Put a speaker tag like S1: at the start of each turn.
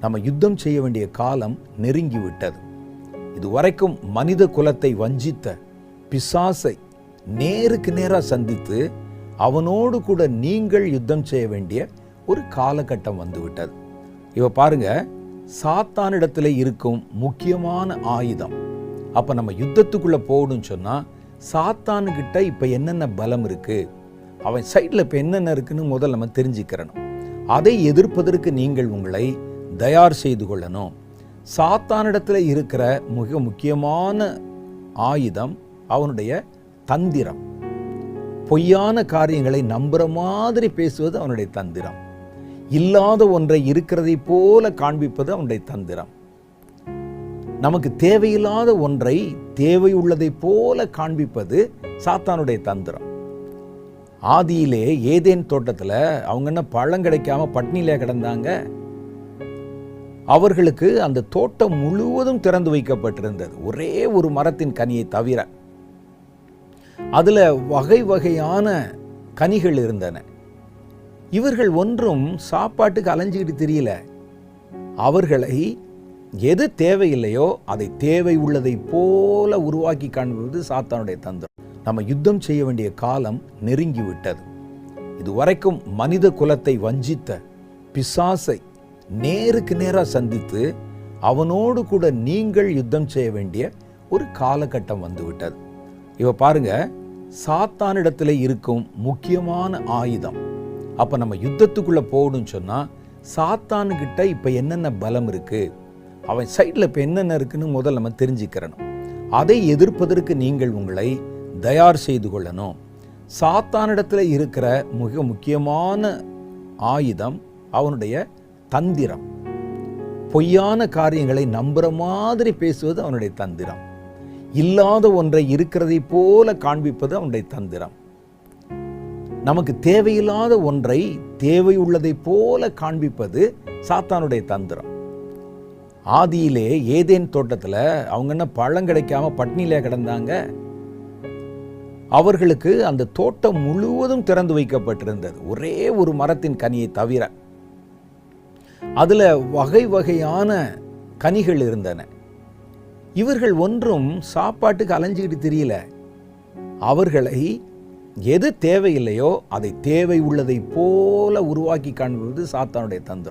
S1: நம்ம யுத்தம் செய்ய வேண்டிய காலம் நெருங்கிவிட்டது. இதுவரைக்கும் மனித குலத்தை வஞ்சித்த பிசாசை நேருக்கு நேராக சந்தித்து அவனோடு கூட நீங்கள் யுத்தம் செய்ய வேண்டிய ஒரு காலகட்டம் வந்துவிட்டது. இவ பாருங்க, சாத்தானிடத்தில் இருக்கும் முக்கியமான ஆயுதம். அப்போ நம்ம யுத்தத்துக்குள்ளே போகணும்னு சொன்னால் சாத்தானுக்கிட்ட இப்போ என்னென்ன பலம் இருக்குது, அவன் சைடில் இப்போ என்னென்ன இருக்குன்னு முதல்ல நம்ம தெரிஞ்சுக்கிறணும். அதை எதிர்ப்பதற்கு நீங்கள் உங்களை தயார் செய்து கொள்ளணும். சாத்தானிடத்தில் இருக்கிற மிக முக்கியமான ஆயுதம் அவனுடைய தந்திரம். பொய்யான காரியங்களை நம்புற மாதிரி பேசுவது அவனுடைய தந்திரம். இல்லாத ஒன்றை இருக்கிறதை போல காண்பிப்பது அவனுடைய தந்திரம். நமக்கு தேவையில்லாத ஒன்றை தேவை உள்ளதை போல காண்பிப்பது சாத்தானுடைய தந்திரம். ஆதியிலே ஏதேன் தோட்டத்தில் அவங்க என்ன பழம் கிடைக்காம பட்னியிலே கிடந்தாங்க. அவர்களுக்கு அந்த தோட்டம் முழுவதும் திறந்து வைக்கப்பட்டிருந்தது, ஒரே ஒரு மரத்தின் கனியை தவிர. அதுல வகை வகையான கனிகள் இருந்தன. இவர்கள் ஒன்றும் சாப்பாட்டுக்கு அலைஞ்சிக்கிட்டு தெரியல. அவர்களை எது தேவையில்லையோ அதை தேவை உள்ளதை போல உருவாக்கி காண்பது சாத்தானுடைய தந்திரம். நம்ம யுத்தம் செய்ய வேண்டிய காலம் நெருங்கிவிட்டது. இதுவரைக்கும் மனித குலத்தை வஞ்சித்த பிசாசை நேருக்கு நேராக சந்தித்து அவனோடு கூட நீங்கள் யுத்தம் செய்ய வேண்டிய ஒரு காலகட்டம் வந்துவிட்டது. இவ பாருங்க, சாத்தானிடத்தில் இருக்கும் முக்கியமான ஆயுதம். அப்போ நம்ம யுத்தத்துக்குள்ளே போகணும்னு சொன்னால் சாத்தானுக்கிட்ட இப்போ என்னென்ன பலம் இருக்குது, அவன் சைடில் இப்போ என்னென்ன இருக்குன்னு முதல்ல நம்ம தெரிஞ்சுக்கிறணும். அதை எதிர்ப்பதற்கு நீங்கள் உங்களை தயார் செய்து கொள்ளணும். சாத்தானிடத்தில் இருக்கிற மிக முக்கியமான ஆயுதம் அவனுடைய தந்திரம். பொய்யான காரியங்களை நம்புற மாதிரி பேசுவது அவனுடைய தந்திரம். இல்லாத ஒன்றை இருக்கிறதை போல காண்பிப்பது அவனுடைய தந்திரம். நமக்கு தேவையில்லாத ஒன்றை தேவை உள்ளதை போல காண்பிப்பது சாத்தானுடைய தந்திரம். ஆதியிலே ஏதேன் தோட்டத்தில் அவங்க என்ன பழம் கிடைக்காம பட்னியிலே கிடந்தாங்க. அவர்களுக்கு அந்த தோட்டம் முழுவதும் திறந்து வைக்கப்பட்டிருந்தது, ஒரே ஒரு மரத்தின் கனியை தவிர. அதுல வகை வகையான கனிகள் இருந்தன. இவர்கள் ஒன்றும் சாப்பாட்டுக்கு அலைஞ்சிக்கிட்டு தெரியல. அவர்களை எது தேவையில்லையோ அதை தேவை உள்ளதை போல உருவாக்கி காண்பது சாத்தானுடைய தந்திரம்.